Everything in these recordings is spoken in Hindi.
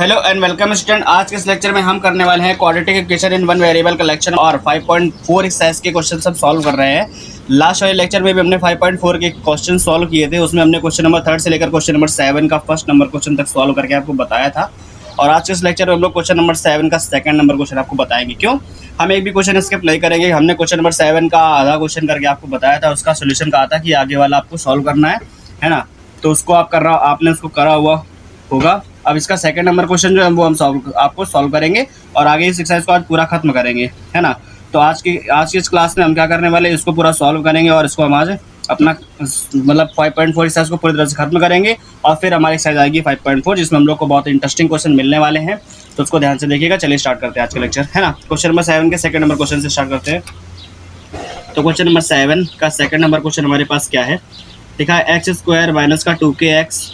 Hello and welcome student. आज के इस लेक्चर में हम करने वाले हैं quadratic equation in one variable collection और 5.4 एक्सरसाइज के क्वेश्चन सब सॉल्व कर रहे हैं। लास्ट वाले लेक्चर में भी हमने 5.4 के क्वेश्चन सॉल्व किए थे। उसमें हमने क्वेश्चन नंबर 3 से लेकर क्वेश्चन नंबर 7 का फर्स्ट नंबर क्वेश्चन तक सॉल्व करके आपको बताया था। और आज के इस लेक्चर में हम लोग क्वेश्चन नंबर 7 का सेकंड नंबर क्वेश्चन आपको बताएंगे। क्यों हम एक भी क्वेश्चन स्किप नहीं करेंगे। हमने क्वेश्चन नंबर 7 का आधा क्वेश्चन करके आपको बताया था, उसका सोल्यूशन कहा था कि आगे वाला आपको सॉल्व करना है ना। तो उसको आपने उसको करा हुआ होगा। अब इसका सेकंड नंबर क्वेश्चन जो है वो हम आपको सॉल्व करेंगे और आगे इस एक्सरसाइज को आज पूरा खत्म करेंगे, है ना। तो आज की इस क्लास में हम क्या करने वाले हैं, इसको पूरा सॉल्व करेंगे और इसको हम आज अपना मतलब 5.4 एक्सरसाइज को पूरी तरह से खत्म करेंगे। और फिर हमारी एक्सरसाइज आएगी 5.4 जिसमें हम लोग को बहुत इंटरेस्टिंग क्वेश्चन मिलने वाले हैं। तो उसको ध्यान से देखिएगा। चलिए स्टार्ट करते हैं आज का लेक्चर, है ना। क्वेश्चन नंबर 7 के सेकंड नंबर क्वेश्चन से स्टार्ट करते हैं। तो क्वेश्चन नंबर 7 का सेकंड नंबर क्वेश्चन हमारे पास क्या है, लिखा है एक्स स्क्वायर माइनस का 2kx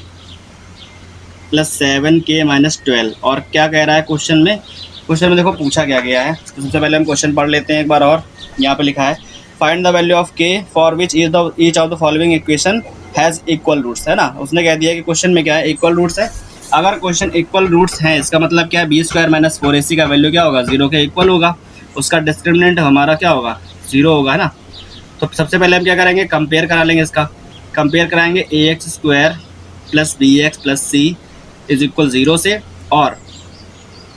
प्लस 7k माइनस 12। और क्या कह रहा है क्वेश्चन में देखो पूछा क्या गया है। तो सबसे पहले हम क्वेश्चन पढ़ लेते हैं एक बार। और यहाँ पे लिखा है find the value of k for which each of the following equation has equal roots, है ना। उसने कह दिया कि क्वेश्चन में क्या है, इक्वल रूट्स है। अगर क्वेश्चन इक्वल रूट्स हैं इसका मतलब क्या है, बी स्क्वायर माइनस 4ac का वैल्यू क्या होगा, 0 के इक्वल होगा। उसका डिस्क्रिमिनेंट हमारा क्या होगा, 0 होगा, है ना। तो सबसे पहले हम क्या करेंगे, कंपेयर करा लेंगे। इसका कंपेयर कराएंगे ax square plus bx plus c is equal 0 से। और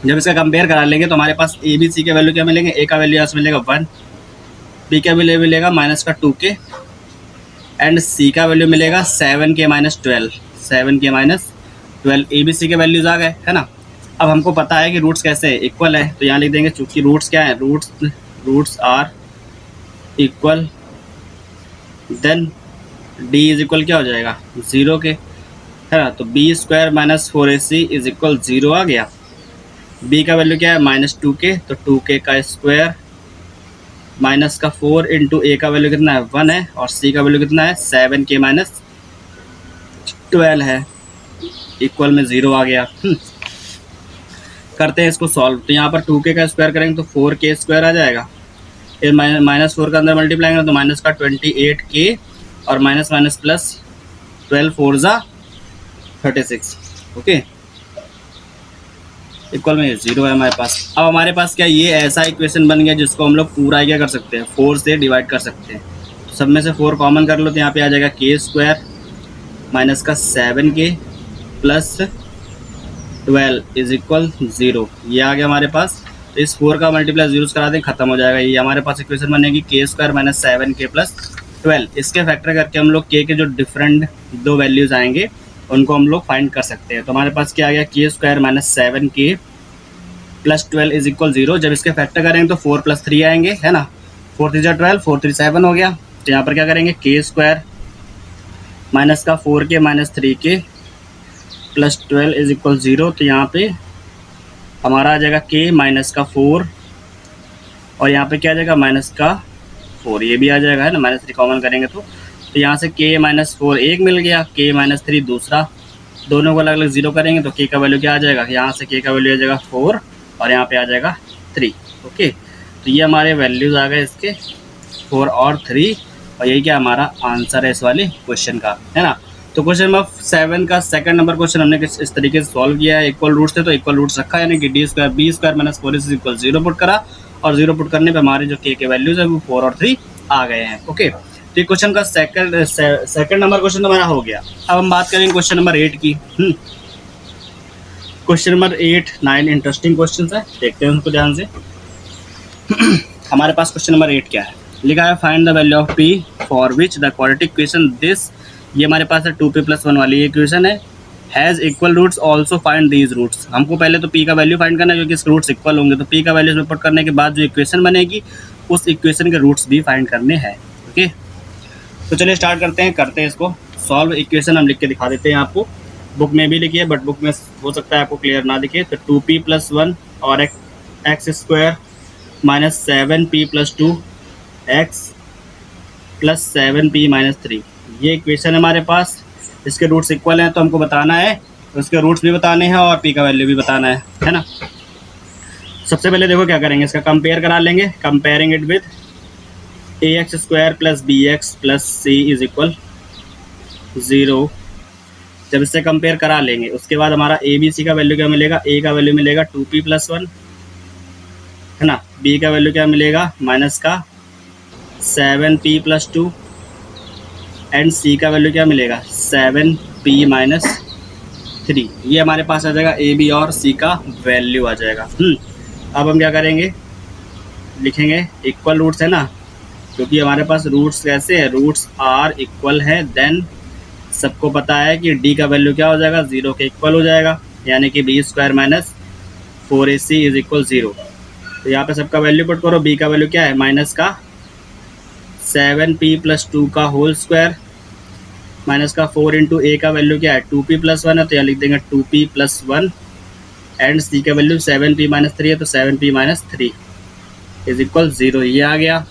जब इसका कंपेयर करा लेंगे तो हमारे पास ए बी सी के वैल्यू क्या मिलेंगे, ए का वैल्यू यहाँ से मिलेगा 1, बी का वैल्यू मिलेगा माइनस का 2k एंड सी का वैल्यू मिलेगा 7k minus 12, 7k minus 12। A B C के वैल्यूज आ गए, है ना। अब हमको पता है कि रूट्स कैसे इक्वल है, तो यहाँ लिख देंगे चूँकि रूट्स क्या है, roots are equal, then D is equal क्या हो जाएगा 0 के, है ना। तो B square minus 4ac is equal 0 आ गया। बी का वैल्यू क्या है माइनस 2k, तो 2k का स्क्वायर माइनस का 4 इंटू ए का वैल्यू कितना है 1 है और सी का वैल्यू कितना है 7k माइनस 12 है, इक्वल में 0 आ गया। करते हैं इसको सॉल्व। तो यहाँ पर 2k का स्क्वायर करेंगे तो 4k स्क्वायर आ जाएगा। ये माइनस 4 का अंदर मल्टीप्लाई करेंगे तो माइनस का 28k और माइनस माइनस प्लस 12 4 ज़ा 36, ओके, इक्वल में 0 है हमारे पास। अब हमारे पास क्या ये ऐसा इक्वेशन बन गया जिसको हम लोग पूरा क्या कर सकते हैं, 4 से डिवाइड कर सकते हैं। तो सब में से 4 कॉमन कर लो तो यहाँ पे आ जाएगा k स्क्वायर माइनस का 7k प्लस 12 इज इक्वल 0। ये आ गया हमारे पास। तो इस 4 का मल्टीप्लाई 0 करा दें, खत्म हो जाएगा। ये हमारे पास इक्वेशन बनेगी k square minus 7k plus 12। इसके फैक्टर करके हम लोग k के जो डिफरेंट दो वैल्यूज़ आएंगे उनको हम लोग फाइंड कर सकते हैं। तो हमारे पास क्या आ गया, k square minus 7k plus 12 is equal 0। जब इसके फैक्टर करेंगे तो 4 प्लस 3 आएंगे, है ना। 4 3 12, 4 3 7 हो गया। तो यहाँ पर क्या करेंगे, k स्क्वायर माइनस का 4k minus 3k plus 12 is equal 0। तो यहाँ पे हमारा आ जाएगा k माइनस का 4 और यहाँ पे क्या आ जाएगा माइनस का 4, ये भी आ जाएगा, है ना। माइनस 3 कॉमन करेंगे तो यहाँ से k माइनस 4 एक मिल गया, k माइनस 3 दूसरा, दोनों को अलग अलग 0 करेंगे तो k का वैल्यू क्या आ जाएगा, यहाँ से k का वैल्यू आ जाएगा 4 और यहाँ पे आ जाएगा 3, ओके। तो ये हमारे वैल्यूज़ आ गए इसके 4 और 3 और यही क्या हमारा आंसर है इस वाले क्वेश्चन का, है ना। तो क्वेश्चन नंबर 7 का सेकंड नंबर क्वेश्चन हमने इस तरीके से सॉल्व किया है। इक्वल रूट्स थे तो इक्वल रूट्स रखा, यानी कि D square B square minus 4ac equal 0 put करा और 0 पुट करने पे हमारे जो k के वैल्यूज़ है वो 4 और 3 आ गए हैं, ओके। तो क्वेश्चन का सेकंड नंबर क्वेश्चन तो हमारा हो गया। अब हम बात करेंगे क्वेश्चन नंबर 8 की। क्वेश्चन नंबर 8 9 इंटरेस्टिंग क्वेश्चन है, देखते हैं उनको ध्यान से। हमारे पास क्वेश्चन नंबर 8 क्या है, लिखा है find the value of p for which the quadratic equation this, ये हमारे पास है 2p + 1 वाली इक्वेशन है, has equal roots also find these roots. हमको पहले तो p का वैल्यू फाइंड करना है क्योंकि इसके रूट्स इक्वल होंगे। तो p का वैल्यू पुट करने के बाद जो इक्वेशन बनेगी उस इक्वेशन के रूट्स भी फाइंड करने हैं, ओके। तो चलिए स्टार्ट करते हैं इसको सॉल्व। इक्वेशन हम लिख के दिखा देते हैं आपको, बुक में भी लिखिए बट बुक में हो सकता है आपको क्लियर ना दिखे। तो 2p + 1 और x square minus 7p + 2 x plus 7p minus 3, ये इक्वेशन है हमारे पास। इसके रूट्स इक्वल हैं तो हमको बताना है, उसके रूट्स भी बताने हैं और p का वैल्यू भी बताना है ना। सबसे पहले देखो क्या करेंगे, इसका कंपेयर करा लेंगे। Comparing it with ax square plus bx plus c is equal 0 जब इससे कंपेयर करा लेंगे उसके बाद हमारा ए बी सी का वैल्यू क्या मिलेगा, ए का वैल्यू मिलेगा 2p+1 है ना, बी का वैल्यू क्या मिलेगा माइनस का 7p+2 एंड सी का वैल्यू क्या मिलेगा 7p-3। ये हमारे पास आ जाएगा ए बी और सी का वैल्यू आ जाएगा। अब हम क्या करेंगे, लिखेंगे इक्वल रूट्स है ना, क्योंकि हमारे पास रूट्स कैसे है, रूट्स आर इक्वल है, देन सबको पता है कि डी का वैल्यू क्या हो जाएगा 0 के इक्वल हो जाएगा, यानी कि b² minus 4ac is equal 0। तो यहाँ पे सबका वैल्यू पुट करो, b का वैल्यू क्या है माइनस का 7p+2 का होल स्क्वायर माइनस का 4 इंटू ए का वैल्यू क्या है 2p+1 है, तो यहाँ लिख देंगे 2p+1 एंड सी का वैल्यू 7p-3 है, तो 7p-3 इज इक्वल 0। ये आ गया।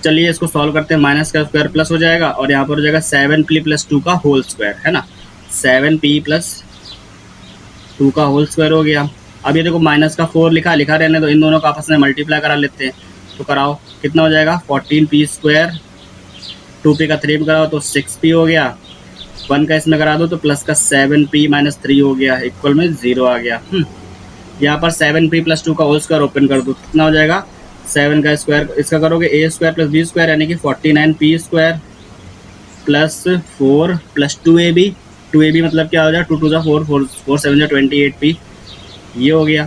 चलिए इसको सॉल्व करते हैं, माइनस का स्क्वायर प्लस हो जाएगा और यहाँ पर हो जाएगा 7p+2 का होल स्क्वायर है ना, 7p+2 का होल स्क्वायर हो गया। अब ये देखो माइनस का 4 लिखा रहने दो, इन दोनों का आपस में मल्टीप्लाई करा लेते हैं, तो कराओ कितना हो जाएगा 14p², 2p का 3 में कराओ तो 6p हो गया, 1 का इसमें करा दो तो प्लस का 7p-3 हो गया, इक्वल में 0 आ गया। यहाँ पर 7p+2 का होल स्क्वायर ओपन कर दो, कितना हो जाएगा 7 का स्क्वायर, इसका करोगे a² + b² यानी कि 49p² प्लस 4 प्लस 2ab मतलब क्या हो जाएगा 2 2 4 4 7 28p, ये हो गया।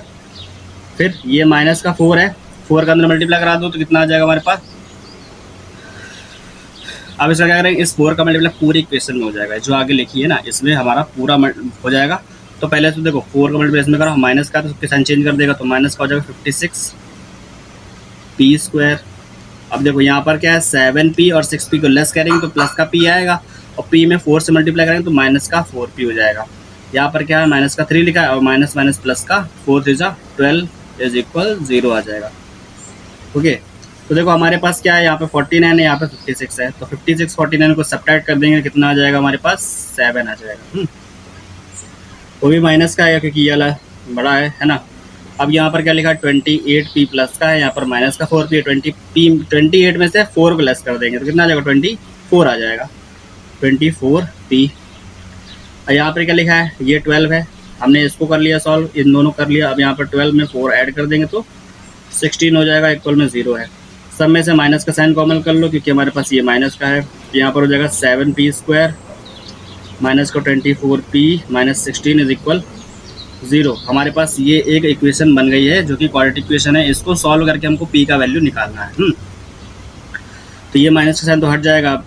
फिर ये माइनस का 4 है, 4 का अंदर मल्टीप्लाई करा दो तो कितना आ जाएगा हमारे पास। अब इसका क्या करेंगे, इस 4 का मल्टीप्लाई पूरी इक्वेशन में हो जाएगा, जो आगे लिखी है ना इसमें हमारा पूरा हो जाएगा। तो पहले तो देखो 4 का मल्टीप्लाई इसमें करो, माइनस का तो सबके साइन चेंज कर देगा, तो माइनस का हो जाएगा 56p²। अब देखो यहाँ पर क्या है 7p और 6p को लेस करेंगे तो प्लस का p आएगा, और p में 4 से मल्टीप्लाई करेंगे तो माइनस का 4p हो जाएगा। यहाँ पर क्या है माइनस का 3 लिखा है और माइनस माइनस प्लस का 4 3 12 इज इक्वल 0 आ जाएगा। ओके, तो देखो हमारे पास क्या है, यहाँ पे 49 है, यहाँ पे 56 है, तो 56 49 को सब्ट्रैक्ट कर देंगे, कितना आ जाएगा हमारे पास 7 आ जाएगा। वो भी माइनस का है क्योंकि ये वाला बड़ा है ना। अब यहाँ पर क्या लिखा है 28p प्लस का है, यहाँ पर माइनस का 4p है, 28 में से 4 को लेस कर देंगे तो कितना आ जाएगा 24 आ जाएगा, 24p। और यहाँ पर क्या लिखा है ये 12 है, हमने इसको कर लिया सॉल्व, इन दोनों कर लिया। अब यहाँ पर 12 में 4 ऐड कर देंगे तो 16 हो जाएगा, इक्वल में 0 है। सब में से माइनस का साइन कॉमन कर लो क्योंकि हमारे पास ये माइनस का है, यहाँ पर हो जाएगा 7p² माइनस का 24p-16 इज इक्वल 0। हमारे पास ये एक इक्वेशन बन गई है जो कि क्वाड्रेटिक इक्वेशन है, इसको सॉल्व करके हमको p का वैल्यू निकालना है। तो ये माइनस का साइन तो हट जाएगा,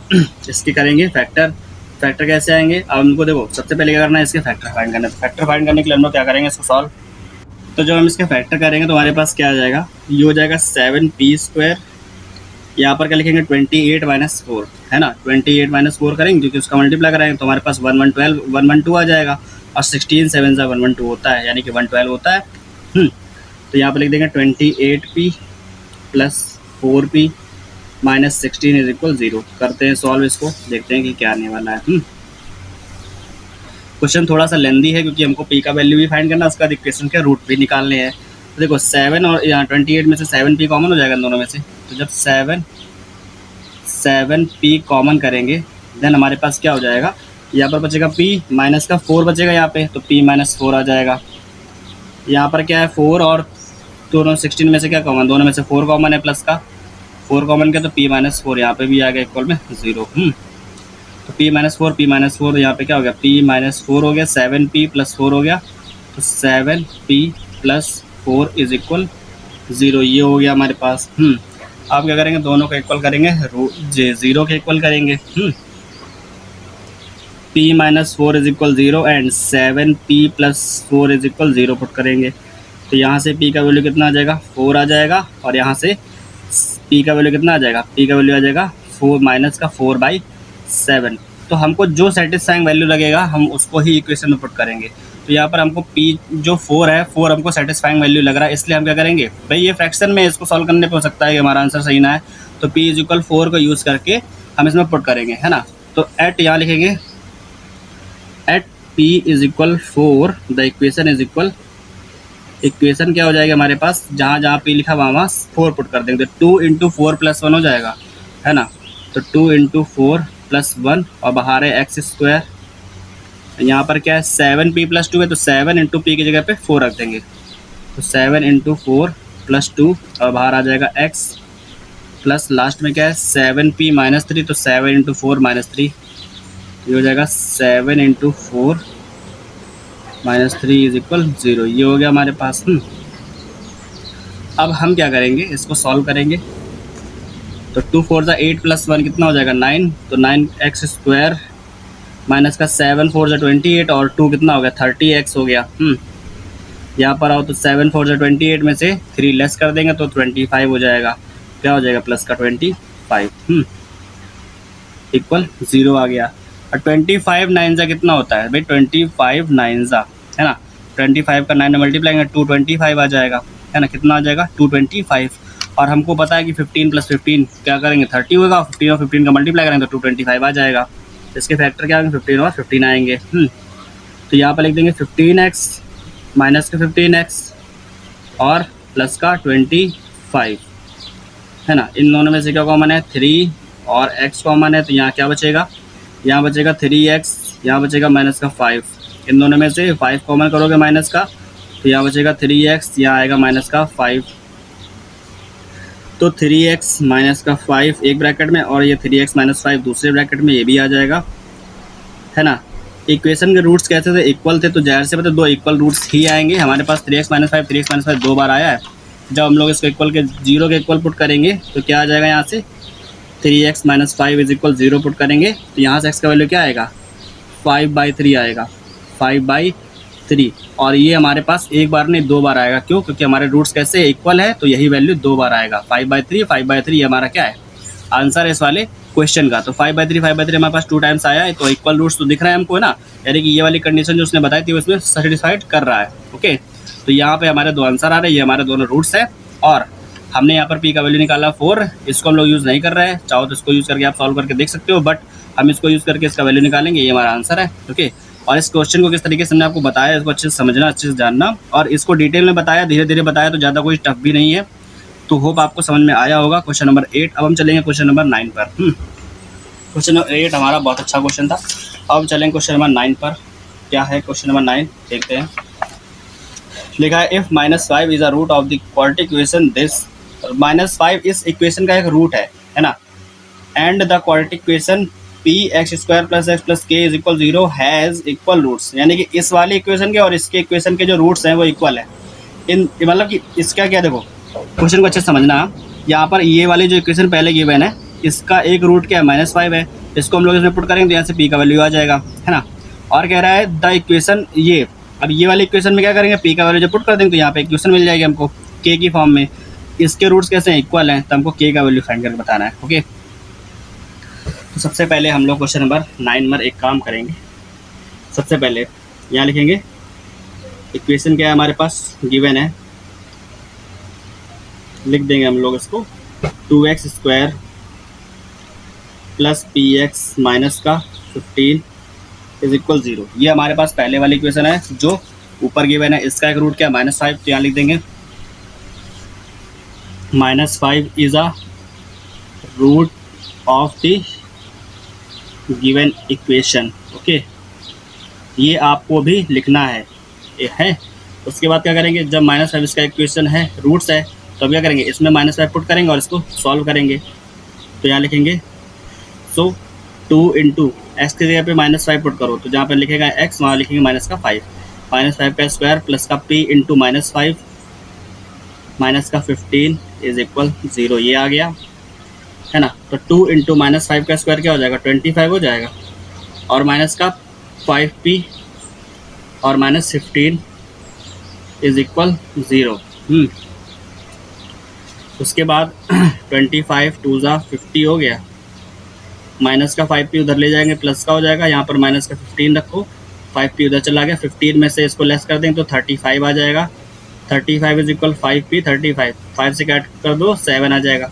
इसके करेंगे फैक्टर कैसे आएंगे। अब हमको देखो सबसे पहले क्या करना है, इसके फैक्टर फाइंड करना है। फैक्टर फाइंड करने के लिए हम लोग क्या करेंगे, इसको सॉल्व। तो जब हम इसके फैक्टर करेंगे तो हमारे पास क्या आ जाएगा, ये हो जाएगा 7p², यहाँ पर क्या लिखेंगे 28 - 4 है ना, 28 - 4 करेंगे क्योंकि उसका मल्टीप्लाई कराएंगे तो हमारे पास 112 आ जाएगा, और 16 7 × 112 होता है, यानी कि 112 होता है। तो यहाँ पर लिख देंगे 28p + 4p - 16 इज इक्वल 0। करते हैं सॉल्व, इसको देखते हैं कि क्या आने वाला है। क्वेश्चन थोड़ा सा लेंदी है क्योंकि हमको p का वैल्यू भी फाइंड करना है, उसका इक्वेशन के रूट भी निकालने हैं। तो देखो 7 और यहाँ 28 में से 7p कॉमन हो जाएगा इन दोनों में से, तो जब 7p कॉमन करेंगे देन हमारे पास क्या हो जाएगा, यहाँ पर बचेगा p माइनस का 4 बचेगा यहाँ पे, तो p - 4 आ जाएगा। यहाँ पर क्या है 4 और दोनों 16 में से क्या कॉमन, दोनों में से 4 कॉमन है, प्लस का 4 कॉमन के तो p - 4 यहाँ पे भी आ गया, इक्वल में 0। तो p - 4 यहाँ पे क्या हो गया, p - 4 हो गया, 7p + 4 हो गया, तो 7p + 4 इज इक्वल 0। ये हो गया हमारे पास। अब क्या करेंगे, दोनों को इक्वल करेंगे, 0 के इक्वल करेंगे। p - 4 is equal 0 and 7p + 4 is equal 0 put करेंगे। तो यहाँ से p का वैल्यू कितना आ जाएगा 4 आ जाएगा, और यहाँ से p का वैल्यू कितना आ जाएगा, p का वैल्यू आ जाएगा 4 माइनस का 4/7। तो हमको जो सेटिस्फाइंग वैल्यू लगेगा हम उसको ही इक्वेशन में पुट करेंगे। तो यहाँ पर हमको p जो 4 है, 4 हमको सेटिस्फाइंग वैल्यू लग रहा है, इसलिए हम क्या करेंगे भाई, ये फ्रैक्शन में इसको सॉल्व करने पे हो सकता है कि हमारा आंसर सही ना है, तो p = 4 को यूज़ करके हम इसमें पुट करेंगे, है ना। तो एट यहाँ लिखेंगे, at p = 4 the equation is equal, equation क्या हो जाएगा हमारे पास, जहाँ जहाँ p लिखा वहाँ 4 पुट कर देंगे, तो 2 × 4 + 1 हो जाएगा, है ना। तो 2 × 4 + 1 और बाहर है x² यहाँ पर क्या है 7p+2 है, तो 7 इंटू पी की जगह पे 4 रख देंगे, तो 7 इंटू 4 प्लस 2 और बाहर आ जाएगा x प्लस लास्ट में क्या है 7p-3, तो 7 इंटू 4 -3, ये हो जाएगा 7 इंटू 4 -3 इज इक्वल 0। ये हो गया हमारे पास। अब हम क्या करेंगे, इसको सॉल्व करेंगे। तो 2 4 ज़ा 8 प्लस 1 कितना हो जाएगा 9, तो 9x² माइनस का 7 4 ज़ा 28 और 2 कितना हो गया 30x हो गया। यहाँ पर आओ तो 7 4 ज़ा 28 में से 3 लेस कर देंगे तो 25 हो जाएगा। क्या हो जाएगा प्लस का 25 इक्वल 0 आ गया। और 25 9 ज़ा कितना होता है भाई 25 9 ज़ा है ना, 25 का 9 मल्टीप्लाई करेंगे 225 आ जाएगा है ना, कितना आ जाएगा 225। और हमको पता है कि 15 + 15 क्या करेंगे 30 होगा, 15 और 15 का मल्टीप्लाई करेंगे तो 225 आ जाएगा। इसके फैक्टर क्या आएंगे 15 और 15 आएंगे। तो यहाँ पर लिख देंगे 15x माइनस का 15x और प्लस का 25 है ना। इन दोनों में से क्या कॉमन है 3 और x कॉमन है, तो यहाँ क्या बचेगा, यहाँ बचेगा 3x, यहाँ बचेगा माइनस का 5। इन दोनों में से 5 कॉमन करोगे माइनस का, तो यहाँ बचेगा 3x, यहाँ आएगा माइनस का 5। तो 3x माइनस का 5 एक ब्रैकेट में और ये 3x माइनस 5 दूसरे ब्रैकेट में, ये भी आ जाएगा है ना। इक्वेशन के रूट्स कैसे थे इक्वल थे, तो जाहिर से मतलब 2 इक्वल रूट्स ही आएंगे। हमारे पास 3x माइनस 5 3x माइनस 5 2 बार आया है। जब हम लोग इसको इक्वल के 0 के इक्वल पुट करेंगे तो क्या आ जाएगा, यहाँ से 3x minus 5 is equal 0 put करेंगे तो यहाँ से x का वैल्यू क्या आएगा 5/3 आएगा, 5/3। और ये हमारे पास एक बार नहीं 2 बार आएगा, क्यों, क्योंकि हमारे रूट्स कैसे इक्वल है तो यही वैल्यू 2 बार आएगा। 5/3 हमारा क्या है आंसर है इस वाले क्वेश्चन का। तो 5/3 हमारे पास 2 टाइम्स आया है, तो इक्वल रूट्स तो दिख रहा है हमको ना, यानी कि ये वाली कंडीशन जो उसने बताई थी उसमें सेटिस्फाइड कर रहा है। ओके, तो यहाँ पे हमारे 2 आंसर आ रहे हैं, ये हमारे दोनों रूट्स है। और हमने यहाँ पर p का वैल्यू निकाला 4, इसको हम लोग यूज़ नहीं कर रहे हैं, चाहो तो इसको यूज़ करके आप सॉल्व करके देख सकते हो, बट हम इसको यूज़ करके इसका वैल्यू निकालेंगे, ये हमारा आंसर है। ओके, और इस क्वेश्चन को किस तरीके से हमने आपको बताया, इसको अच्छे से समझना, अच्छे से जानना, और इसको डिटेल में बताया, धीरे धीरे बताया, तो ज़्यादा कोई टफ भी नहीं है। तो होप आपको समझ में आया होगा क्वेश्चन नंबर 8। अब हम चलेंगे क्वेश्चन नंबर 9 पर। क्वेश्चन नंबर 8 हमारा बहुत अच्छा क्वेश्चन था। अब हम चलेंगे क्वेश्चन नंबर 9 पर। क्या है क्वेश्चन नंबर 9 देखते हैं। लिखा है if -5 is a root of the quadratic equation this, -5 इस इक्वेशन का एक रूट है ना, and the quadratic equation px² + x + k = 0 has equal roots, यानी कि इस वाले इक्वेशन के और इसके इक्वेशन के जो रूट्स हैं वो इक्वल है। इन मतलब कि इसका क्या, देखो क्वेश्चन को अच्छे से समझना। यहाँ पर ये वाली जो इक्वेशन पहले गिवन है इसका एक रूट क्या है -5 है, इसको हम लोग इसमें पुट करेंगे तो यहाँ से p का वैल्यू आ जाएगा है ना। और कह रहा है द इक्वेशन ये, अब ये वाली इक्वेशन में क्या करेंगे p का वैल्यू जब पुट कर देंगे तो यहाँ पे इक्वेशन मिल जाएगी हमको k की फॉर्म में। इसके रूट्स कैसे हैं इक्वल हैं, तो हमको k का वैल्यू फाइंड करके बताना है। ओके, तो सबसे पहले हम लोग क्वेश्चन नंबर 9 में एक काम करेंगे। सबसे पहले यहाँ लिखेंगे इक्वेशन क्या है हमारे पास गिवन है, लिख देंगे हम लोग इसको 2x² + px माइनस का 15 = 0। ये हमारे पास पहले वाली इक्वेशन है जो ऊपर गिवन है। इसका एक रूट क्या -5, तो यहाँ लिख देंगे -5 is a root of the given equation. Okay, ये आपको भी लिखना है, ये है। उसके बाद क्या करेंगे, जब -5 इसका इक्वेशन है रूट्स है तो क्या करेंगे, इसमें -5 पुट करेंगे और इसको सॉल्व करेंगे। तो यहाँ लिखेंगे सो 2 × x की जगह पे -5 पुट करो, तो जहाँ पर लिखेगा x वहाँ लिखेंगे -5 -5 का स्क्वायर प्लस का p × -5 माइनस का 15 = 0। ये आ गया है ना। तो 2 × -5 का स्क्वायर क्या हो जाएगा 25 हो जाएगा, और माइनस का 5p और -15 = 0। उसके बाद 25 2 ज़ा 50 हो गया, माइनस का 5p उधर ले जाएंगे प्लस का हो जाएगा, यहाँ पर माइनस का 15 रखो, 5p उधर चला गया, 15 में से इसको लेस कर देंगे तो 35 आ जाएगा। 35 = 5p, 35 5 से काट कर दो 7 आ जाएगा।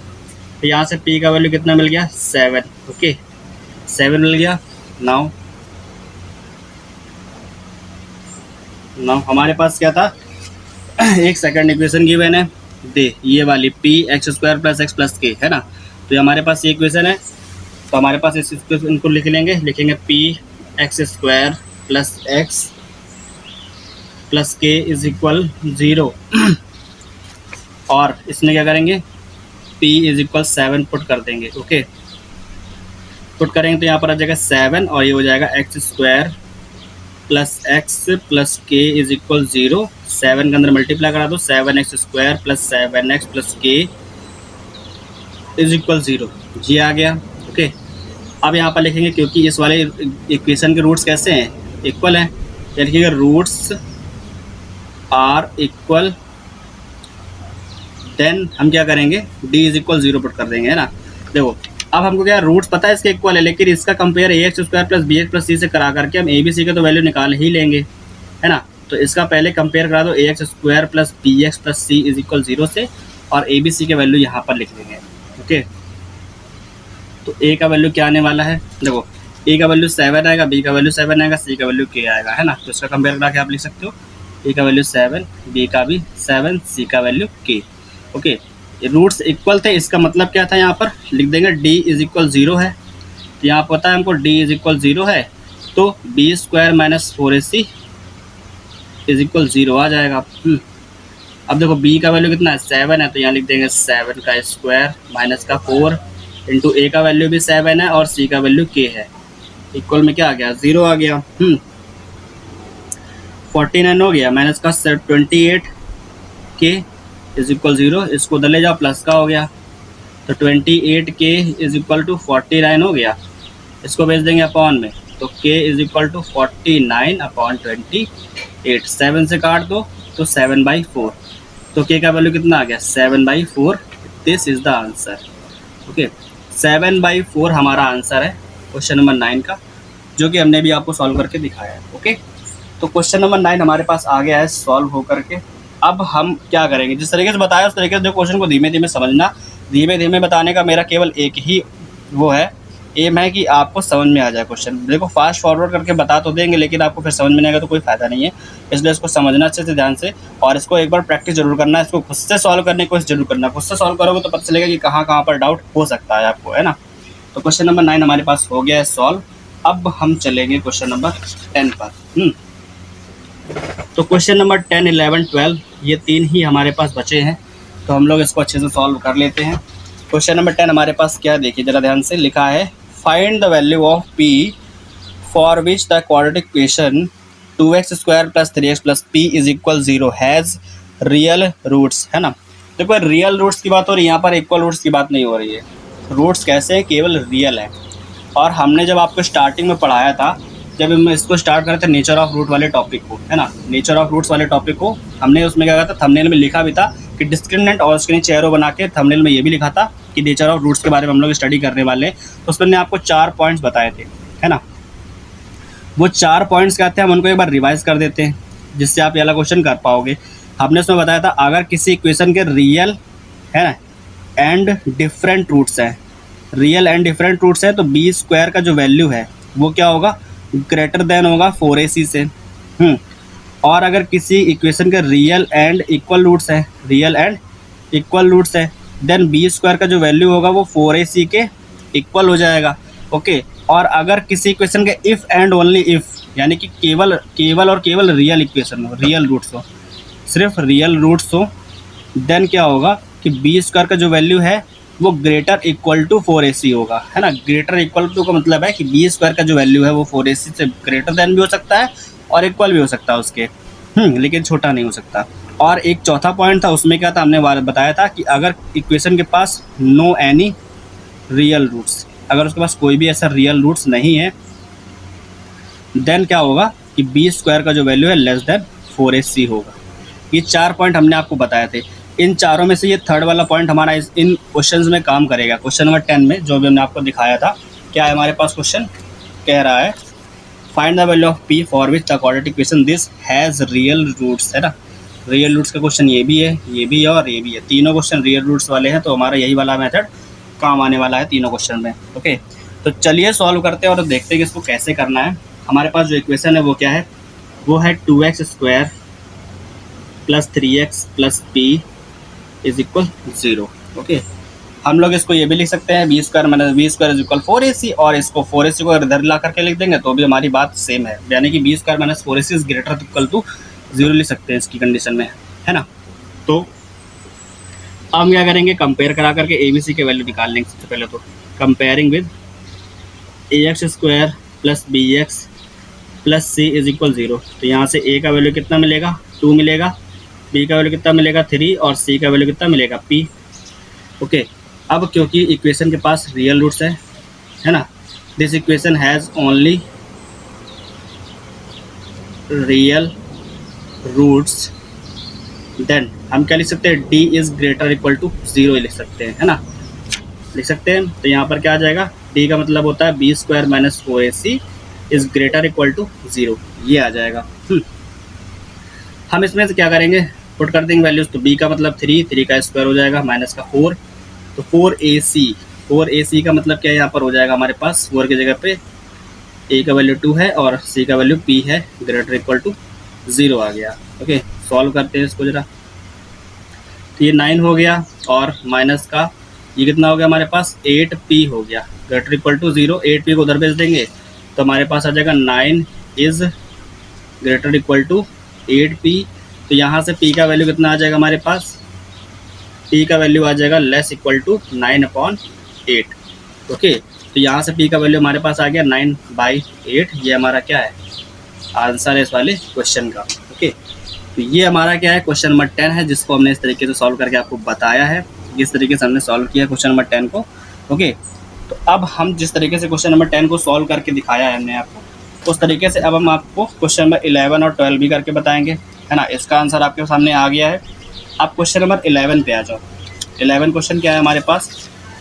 तो यहाँ से p का वैल्यू कितना मिल गया 7। ओके, 7 मिल गया। नाउ हमारे पास क्या था, एक सेकंड इक्वेशन गिवन है दे, ये वाली px² + x + k है ना। तो ये हमारे पास ये इक्वेशन है, तो हमारे पास इस इक्वेशन को लिख लेंगे, लिखेंगे px² प्लस एक्स प्लस के इज इक्वल 0 और इसमें क्या करेंगे p इज इक्वल 7 पुट कर देंगे। ओके, पुट करेंगे तो यहाँ पर आ जाएगा 7 और ये हो जाएगा x square plus x plus के इज इक्वल 0। 7 के अंदर मल्टीप्लाई करा दो, 7x square plus 7x plus के इज इक्वल 0, जी आ गया। ओके, अब यहाँ पर लिखेंगे क्योंकि इस वाले इक्वेशन के रूट्स कैसे हैं, इक्वल हैं, तो लिखिएगा रूट्स आर इक्वल, देन हम क्या करेंगे d इज इक्वल 0 पुट कर देंगे, है ना। देखो अब हमको क्या रूट्स पता है इसके इक्वल है, लेकिन इसका compare ax square plus bx plus c से करा करके हम abc का तो वैल्यू निकाल ही लेंगे, है ना। तो इसका पहले कंपेयर करा दो ax square plus bx plus c is equal 0 से, और abc के वैल्यू यहाँ पर लिख देंगे। ओके, तो a का वैल्यू क्या आने वाला है, देखो a का वैल्यू 7 आएगा, b का वैल्यू 7 आएगा, c का वैल्यू k आएगा, है ना। तो इसका कंपेयर करा के आप लिख सकते हो a का वैल्यू 7, b का भी 7, c का value k। Okay, roots equal थे, इसका मतलब क्या था, यहाँ पर लिख देंगे d इज इक्वल 0 है, तो यहाँ पता है हमको d इज इक्वल 0 है, तो b square minus 4ac is equal 0 आ जाएगा। अब देखो b का वैल्यू कितना है 7 है, तो यहाँ लिख देंगे 7 का स्क्वायर माइनस का 4 इंटू a का वैल्यू भी 7 है और c का वैल्यू k है, इक्वल में क्या आ गया 0 आ गया। 49 हो गया माइनस का 28 k इज इक्वल 0, इसको उधर ले जाओ प्लस का हो गया, तो 28 k इज इक्वल टू 49 हो गया, इसको भेज देंगे अपॉन में, तो k is equal to 49 upon 28, 7 से काट दो तो 7/4, तो k का वैल्यू कितना आ गया 7/4, this is the answer. Okay, 7/4 हमारा आंसर है क्वेश्चन नंबर 9 का, जो कि हमने भी आपको सॉल्व करके दिखाया है। ओके, तो क्वेश्चन नंबर 9 हमारे पास आ गया है सॉल्व हो करके। अब हम क्या करेंगे, जिस तरीके से बताया उस तरीके से क्वेश्चन को धीमे धीमे समझना, धीमे धीमे बताने का मेरा केवल एक ही वो है एम है कि आपको समझ में आ जाए क्वेश्चन। देखो फास्ट फॉरवर्ड करके बता तो देंगे, लेकिन आपको फिर समझ में नहीं आएगा तो कोई फ़ायदा नहीं है, इसलिए इसको समझना अच्छे से ध्यान से, और इसको एक बार प्रैक्टिस जरूर करना है, इसको खुद से सॉल्व करने की कोशिश जरूर करना। खुद से सॉल्व करोगे तो पता चलेगा कि कहाँ कहाँ पर डाउट हो सकता है आपको, है ना। तो क्वेश्चन नंबर 9 हमारे पास हो गया है सॉल्व। अब हम चलेंगे क्वेश्चन नंबर 10 पर। तो क्वेश्चन नंबर 10, 11, 12 ये 3 ही हमारे पास बचे हैं, तो हम लोग इसको अच्छे से सॉल्व कर लेते हैं। क्वेश्चन नंबर 10 हमारे पास क्या, देखिए ज़रा ध्यान से, लिखा है find the value of p for which the quadratic equation 2x square plus 3x plus p is equal 0 has real roots, है ना। देखो रियल रूट्स की बात हो रही है, यहाँ पर इक्वल रूट्स की बात नहीं हो रही है। रूट्स कैसे हैं, केवल रियल है। और हमने जब आपको स्टार्टिंग में पढ़ाया था, जब हम इसको स्टार्ट करते थे नेचर ऑफ रूट वाले टॉपिक को, है ना, नेचर ऑफ रूट्स वाले टॉपिक को, हमने उसमें क्या कहा था, थंबनेल में लिखा भी था कि डिस्क्रिमिनेंट और उसके नीचे एरो बना के थंबनेल में ये भी लिखा था कि नेचर ऑफ रूट्स के बारे में हम लोग स्टडी करने वाले हैं। तो उसमें मैंने आपको 4 पॉइंट्स बताए थे, है ना। वो 4 पॉइंट्स क्या थे, हम उनको एक बार रिवाइज कर देते हैं, जिससे आप ये वाला क्वेश्चन कर पाओगे। हमने उसमें बताया था अगर किसी इक्वेशन के रियल, है ना, एंड डिफरेंट रूट्स हैं, रियल एंड डिफरेंट रूट्स है, तो बी स्क्वायर का जो वैल्यू है वो क्या होगा, ग्रेटर देन होगा 4ac से। और अगर किसी इक्वेशन के रियल एंड इक्वल रूट्स है, रियल एंड इक्वल रूट्स है, देन बी स्क्वायर का जो वैल्यू होगा वो 4ac के इक्वल हो जाएगा। ओके, और अगर किसी इक्वेशन के इफ़ एंड ओनली इफ़, यानी कि केवल और केवल रियल इक्वेशन हो, रियल रूट्स हो, सिर्फ रियल रूट्स हो, देन क्या होगा कि बी स्क्वायर का जो वैल्यू है वो ग्रेटर इक्वल टू 4ac होगा, है ना। ग्रेटर इक्वल टू का मतलब है कि बी स्क्वायर का जो वैल्यू है वो 4ac से ग्रेटर देन भी हो सकता है और इक्वल भी हो सकता है उसके, लेकिन छोटा नहीं हो सकता। और एक चौथा पॉइंट था, उसमें क्या था, हमने बताया था कि अगर इक्वेशन के पास नो एनी रियल रूट्स, अगर उसके पास कोई भी ऐसा रियल रूट्स नहीं है, देन क्या होगा कि बी स्क्वायर का जो वैल्यू है लेस देन 4ac होगा। ये 4 पॉइंट हमने आपको बताए थे। इन चारों में से ये थर्ड वाला पॉइंट हमारा इन क्वेश्चंस में काम करेगा। क्वेश्चन नंबर 10 में जो भी हमने आपको दिखाया था, क्या है हमारे पास क्वेश्चन, कह रहा है find the value of p for which the quadratic equation this has real roots, है ना। रियल रूट्स का क्वेश्चन ये भी है, ये भी है और ये भी है, तीनों क्वेश्चन रियल रूट्स वाले हैं, तो हमारा यही वाला मेथड काम आने वाला है तीनों क्वेश्चन में। ओके, तो चलिए सॉल्व करते हैं और देखते हैं कि इसको कैसे करना है। हमारे पास जो इक्वेशन है वो क्या है, वो है 2x square plus 3x plus p is equal 0। Okay, हम लोग इसको ये भी लिख सकते हैं B square minus B square is equal 4ac, और इसको 4ac को इधर ला करके लिख देंगे तो भी हमारी बात सेम है, यानी कि B square minus 4ac is greater equal to 0 लिख सकते हैं इसकी कंडीशन में, है ना। तो अब हम क्या करेंगे, कंपेयर करा करके ए बी सी के वैल्यू निकाल लेंगे। सबसे पहले तो comparing with A X square plus B X plus C is equal 0। तो यहाँ से ए का वैल्यू कितना मिलेगा, 2 मिलेगा, बी का वैल्यू कितना मिलेगा 3, और सी का वैल्यू कितना मिलेगा p। ओके, अब क्योंकि इक्वेशन के पास रियल रूट्स है ना, this equation has only real roots, then हम क्या लिख सकते हैं, d is greater equal to 0 लिख सकते हैं, है ना, लिख सकते हैं। तो यहाँ पर क्या आ जाएगा, d का मतलब होता है B square minus 4ac is greater equal to 0, ये आ जाएगा। हम इसमें से क्या करेंगे, पुट कर देंगे वैल्यूज़। तो b का मतलब 3 का स्क्वायर हो जाएगा माइनस का 4, तो 4ac का मतलब क्या है, यहाँ पर हो जाएगा हमारे पास 4 की जगह पे a का वैल्यू 2 है और c का वैल्यू p है, ग्रेटर इक्वल टू 0 आ गया। ओके, सॉल्व करते हैं इसको ज़रा। तो ये 9 हो गया और माइनस का ये कितना हो गया हमारे पास, 8p हो गया, ग्रेटर इक्वल टू 0। 8p को उधर भेज देंगे तो हमारे पास आ जाएगा 9 is greater equal to 8p। तो यहाँ से p का वैल्यू कितना आ जाएगा हमारे पास, p का वैल्यू आ जाएगा लेस इक्वल टू 9/8। ओके, तो यहाँ से p का वैल्यू हमारे पास आ गया 9/8। ये हमारा क्या है, आंसर है इस वाले क्वेश्चन का। ओके, तो ये हमारा क्या है, क्वेश्चन नंबर 10 है, जिसको हमने इस तरीके से सॉल्व करके आपको बताया है। इस तरीके से हमने सॉल्व किया क्वेश्चन नंबर 10 को। ओके, तो अब हम जिस तरीके से क्वेश्चन नंबर 10 को सॉल्व करके दिखाया है हमने आपको, उस तरीके से अब हम आपको क्वेश्चन नंबर 11 और 12 भी करके बताएंगे, है ना। इसका आंसर आपके सामने आ गया है। आप क्वेश्चन नंबर 11 पे आ जाओ। 11 क्वेश्चन क्या है हमारे पास,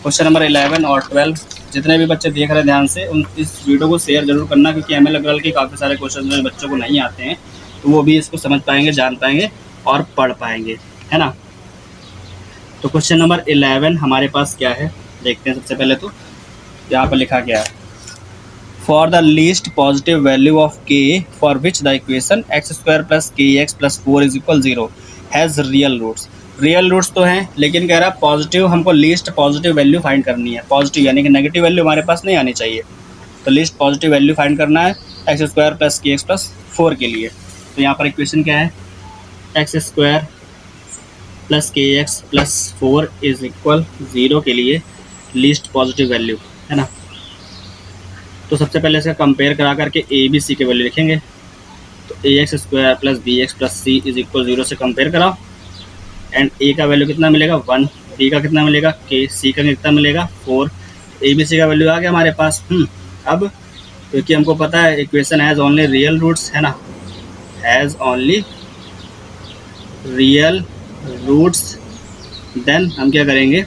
क्वेश्चन नंबर 11 और 12 जितने भी बच्चे देख रहे हैं ध्यान से उन इस वीडियो को शेयर जरूर करना, क्योंकि एमएल अग्रवाल के काफ़ी सारे क्वेश्चन जो बच्चों को नहीं आते हैं तो वो भी इसको समझ पाएंगे, जान पाएंगे और पढ़ पाएंगे, है ना। तो क्वेश्चन नंबर 11 हमारे पास क्या है देखते हैं। सबसे पहले तो यहाँ पर लिखा गया है, for the least positive value of k for which the equation x square plus K X plus 4 is equal 0 has real roots. Real roots तो हैं, लेकिन कह रहा है पॉजिटिव, हमको लीस्ट पॉजिटिव वैल्यू फाइंड करनी है। पॉजिटिव यानी कि नेगेटिव वैल्यू हमारे पास नहीं आनी चाहिए, तो लीस्ट पॉजिटिव वैल्यू फाइंड करना है x square plus K X plus 4 के लिए। तो यहाँ पर इक्वेशन क्या है, x square plus K X plus 4 is equal 0 के लिए लीस्ट पॉजिटिव वैल्यू, है ना। तो सबसे पहले इसका कंपेयर करा करके ए बी सी के वैल्यू लिखेंगे। तो A X square plus B X plus C is equal 0 से कंपेयर कराओ, एंड ए का वैल्यू कितना मिलेगा 1, बी का कितना मिलेगा के, सी का कितना मिलेगा 4। ए बी सी का वैल्यू आ गया हमारे पास। अब क्योंकि हमको पता है equation has only real roots, है ना, has only real roots, then हम क्या करेंगे,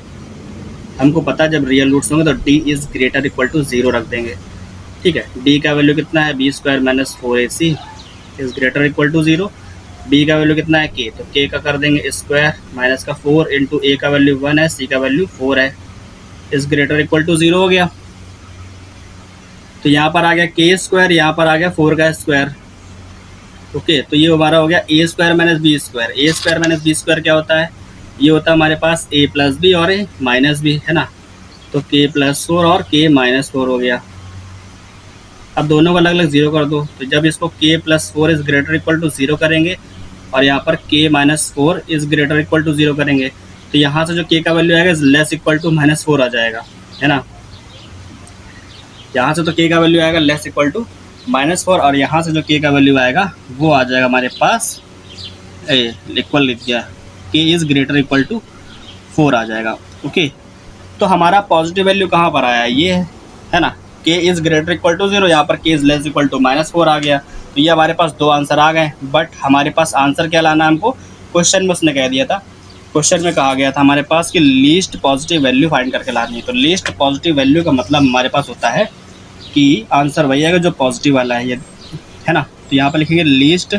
हमको पता है जब रियल रूट्स होंगे तो d is greater equal to 0 रख देंगे। ठीक है, d का वैल्यू कितना है, B square minus 4ac is greater equal to 0। b का वैल्यू कितना है k, तो k का कर देंगे स्क्वायर माइनस का 4 इंटू a का वैल्यू 1 है, c का वैल्यू 4 है, इज़ ग्रेटर इक्वल टू 0 हो गया। तो यहाँ पर आ गया k स्क्वायर, यहाँ पर आ गया 4 का स्क्वायर। ओके, तो ये हमारा हो गया ए स्क्वायर माइनस बी स्क्वायर। ए स्क्वायर माइनस बी स्क्वायर क्या होता है, ये होता है हमारे पास a प्लस बी और a माइनस बी, है ना। तो k प्लस 4 और k माइनस 4 हो गया। अब दोनों को अलग अलग 0 कर दो, तो जब इसको k plus 4 is greater equal to 0 करेंगे और यहाँ पर k minus 4 is greater equal to 0 करेंगे, तो यहाँ से जो k का वैल्यू आएगा लेस इक्वल टू माइनस 4 आ जाएगा, है ना। यहाँ से तो k का वैल्यू आएगा लेस इक्वल टू -4 और यहाँ से जो k का वैल्यू आएगा वो आ जाएगा हमारे पास इक्वल लिख दिया, k is greater equal to 4 आ जाएगा। ओके, तो हमारा पॉजिटिव वैल्यू कहाँ पर आया, ये है ना, k is greater equal to 0, यहाँ पर k is less equal to -4 आ गया। तो ये हमारे पास दो आंसर आ गए, बट हमारे पास आंसर क्या लाना है हमको, क्वेश्चन में उसने कह दिया था, क्वेश्चन में कहा गया था हमारे पास कि लीस्ट पॉजिटिव वैल्यू फाइंड करके लानी है। तो लीस्ट पॉजिटिव वैल्यू का मतलब हमारे पास होता है कि आंसर वही आएगा जो पॉजिटिव वाला है, ये है ना। तो यहाँ पर लिखेंगे least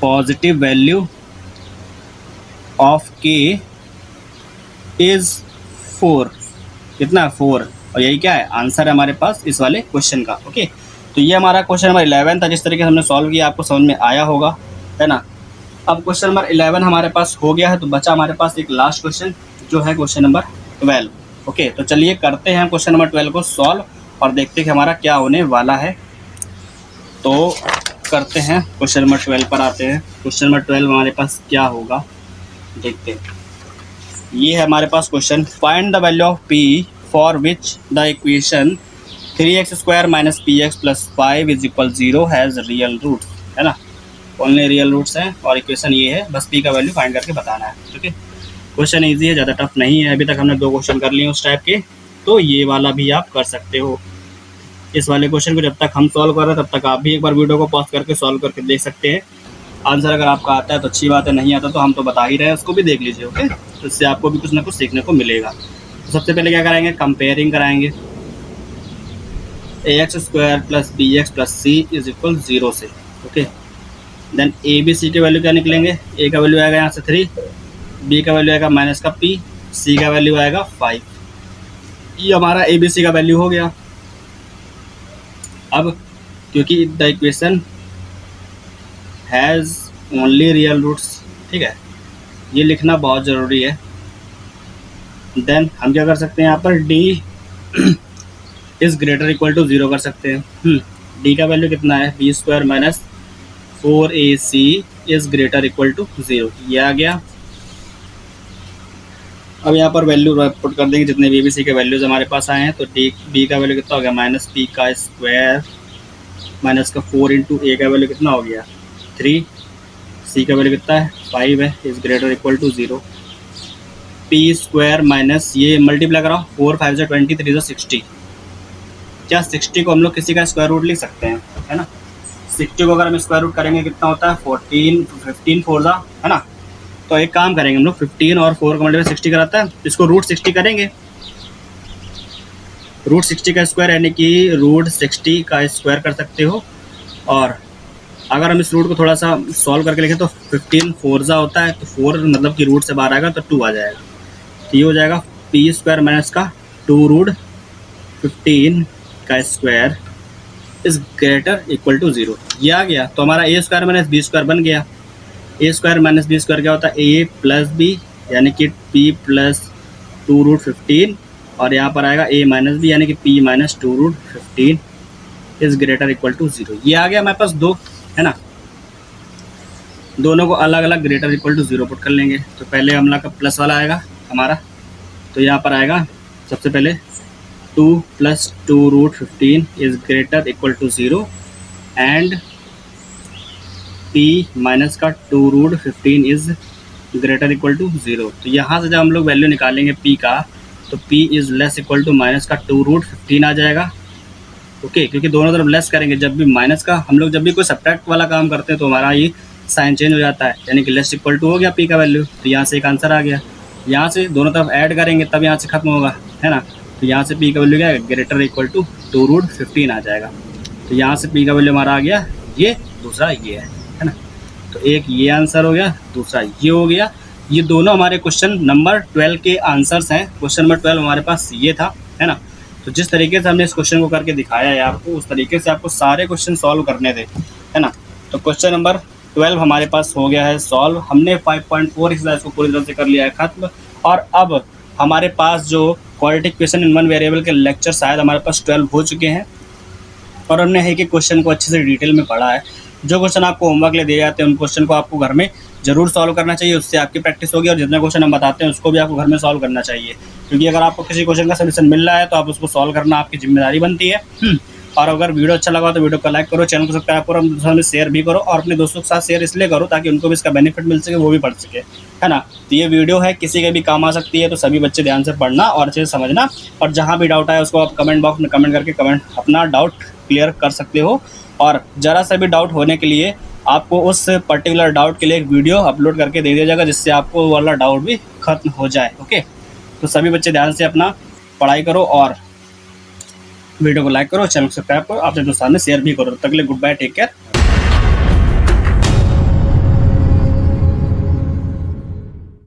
positive value of k is 4, कितना 4, और यही क्या है आंसर है हमारे पास इस वाले क्वेश्चन का। ओके, तो ये हमारा क्वेश्चन नंबर 11 था, जिस तरीके से हमने सॉल्व किया आपको समझ में आया होगा, है ना। अब क्वेश्चन नंबर 11 हमारे पास हो गया है, तो बचा हमारे पास एक लास्ट क्वेश्चन जो है क्वेश्चन नंबर 12। ओके, तो चलिए करते हैं क्वेश्चन नंबर 12 को सॉल्व और देखते हैं कि हमारा क्या होने वाला है। तो करते हैं क्वेश्चन नंबर 12 पर आते हैं। क्वेश्चन नंबर 12 हमारे पास क्या होगा देखते हैं। ये है हमारे पास question, find the value of p for which the equation 3x² minus px plus 5 is equal 0 has real roots, है ना। ओनली रियल रूट्स हैं और इक्वेशन ये है, बस p का वैल्यू फाइंड करके बताना है। ठीक है, क्वेश्चन ईजी है, ज़्यादा टफ नहीं है। अभी तक हमने 2 क्वेश्चन कर लिए उस टाइप के, तो ये वाला भी आप कर सकते हो। इस वाले क्वेश्चन को जब तक हम सॉल्व कर रहे हैं तब तक आप भी एक बार वीडियो को पॉज करके सॉल्व करके देख सकते हैं। आंसर अगर आपका आता है तो अच्छी बात है, नहीं आता तो हम तो बता ही रहे हैं, उसको भी देख लीजिए। ओके, तो इससे आपको भी कुछ ना कुछ सीखने को मिलेगा। तो सबसे पहले क्या कराएंगे, कंपेयरिंग कराएंगे ax² plus bx plus c is equal 0 से। Okay, then A B C के वैल्यू क्या निकलेंगे, a का वैल्यू आएगा यहाँ से 3, b का वैल्यू आएगा माइनस का p, c का वैल्यू आएगा 5। ये हमारा ए बी सी का वैल्यू हो गया। अब क्योंकि the equation has only real roots, ठीक है, ये लिखना बहुत ज़रूरी है। देन हम क्या कर सकते हैं, यहाँ पर d is greater equal to 0 कर सकते हैं। d का वैल्यू कितना है, b² minus 4ac is greater equal to 0, ये आ गया। अब यहाँ पर वैल्यू पुट कर देंगे जितने भी सी के वैल्यूज़ हमारे पास आए हैं। तो b का वैल्यू कितना हो गया, माइनस p का स्क्वायर माइनस का 4 इंटू a का वैल्यू कितना हो गया 3, c का वैल्यू कितना है 5 है, is greater equal to 0। p² minus ये मल्टीप्लाई कराओ, 4 5 से 20, 3 से 60। क्या 60 को हम लोग किसी का स्क्वायर रूट लिख सकते हैं, है ना। 60 को अगर हम स्क्वायर रूट करेंगे कितना होता है 14, 15 4 है ना। तो एक काम करेंगे हम लोग, 15 और 4 का मल्टीप्लाई 60 कराता है, इसको रूट 60 करेंगे। रूट 60 का स्क्वायर यानी कि रूट 60 का स्क्वायर कर सकते हो। और अगर हम इस रूट को थोड़ा सा सॉल्व करके लिखें तो 15 4 होता है, तो 4 मतलब कि रूट से बाहर आएगा तो 2 आ जाएगा। तो ये हो जाएगा p² माइनस का 2 रूट 15 का square is greater equal to 0, ये आ गया। तो हमारा a² माइनस b² बन गया। a² माइनस b² क्या होता है, a प्लस b यानी कि p प्लस 2 रूट 15, और यहाँ पर आएगा a माइनस b यानी कि p minus 2 root 15 is greater equal to 0। ये आ गया हमारे पास 2, है ना। दोनों को अलग अलग ग्रेटर इक्वल टू 0 पुट कर लेंगे। तो पहले हमला का प्लस वाला आएगा हमारा, तो यहाँ पर आएगा सबसे पहले 2 plus 2 root 15 is greater equal to 0 and p minus का 2 root 15 is greater equal to 0। तो यहाँ से जब हम लोग वैल्यू निकालेंगे p का, तो p is less equal to minus का 2 रूट 15 आ जाएगा। ओके, क्योंकि दोनों तरफ लेस करेंगे, जब भी माइनस का हम लोग जब भी कोई सब्ट्रैक्ट वाला काम करते हैं तो हमारा ये साइन चेंज हो जाता है, यानी कि लेस इक्वल टू हो गया p का वैल्यू। तो यहाँ से एक आंसर आ गया। यहाँ से दोनों तरफ ऐड करेंगे तब यहाँ से खत्म होगा, है ना। तो यहाँ से p का वैल्यू क्या है, ग्रेटर इक्वल टू 2 रूट 15 आ जाएगा। तो यहाँ से p का वैल्यू हमारा आ गया, ये दूसरा ये है ना। तो एक ये आंसर हो गया, दूसरा ये हो गया। ये दोनों हमारे क्वेश्चन नंबर 12 के आंसर्स हैं। क्वेश्चन नंबर 12 हमारे पास ये था, है ना। तो जिस तरीके से हमने इस क्वेश्चन को करके दिखाया है आपको, उस तरीके से आपको सारे क्वेश्चन सॉल्व करने थे, है ना। तो क्वेश्चन नंबर 12 हमारे पास हो गया है सॉल्व। हमने 5.4 एक्सरसाइज को पूरी तरह से कर लिया है खत्म। और अब हमारे पास जो quadratic equation in one variable के लेक्चर शायद हमारे पास 12 हो चुके हैं, और हमने एक एक क्वेश्चन को अच्छे से डिटेल में पढ़ा है। जो क्वेश्चन आपको होमवर्क ले दिए जाते हैं उन क्वेश्चन को आपको घर में जरूर सॉल्व करना चाहिए, उससे आपकी प्रैक्टिस होगी। और जितने क्वेश्चन हम बताते हैं उसको भी आपको घर में सॉल्व करना चाहिए, क्योंकि अगर आपको किसी क्वेश्चन का सोल्यूशन मिल रहा है तो आप उसको सॉल्व करना आपकी जिम्मेदारी बनती है। और अगर वीडियो अच्छा लगा तो वीडियो को लाइक करो, चैनल को सब्सक्राइब करो, दूसरों में शेयर भी करो, और अपने दोस्तों के साथ शेयर इसलिए करो ताकि उनको भी इसका बेनिफिट मिल सके, वो भी पढ़ सके, है ना। तो ये वीडियो है किसी के भी काम आ सकती है, तो सभी बच्चे ध्यान से पढ़ना और अच्छे से समझना। और जहाँ भी डाउट आए उसको आप कमेंट बॉक्स में कमेंट करके अपना डाउट क्लियर कर सकते हो। और ज़रा सा भी डाउट होने के लिए आपको उस पर्टिकुलर डाउट के लिए एक वीडियो अपलोड करके दे दिया जाएगा, जिससे आपको वाला डाउट भी खत्म हो जाए। ओके, तो सभी बच्चे ध्यान से अपना पढ़ाई करो और वीडियो को लाइक करो, चैनल को सब्सक्राइब करो, आपसे दोस्तों में शेयर भी करो। तब तक के लिए गुड बाय, टेक केयर।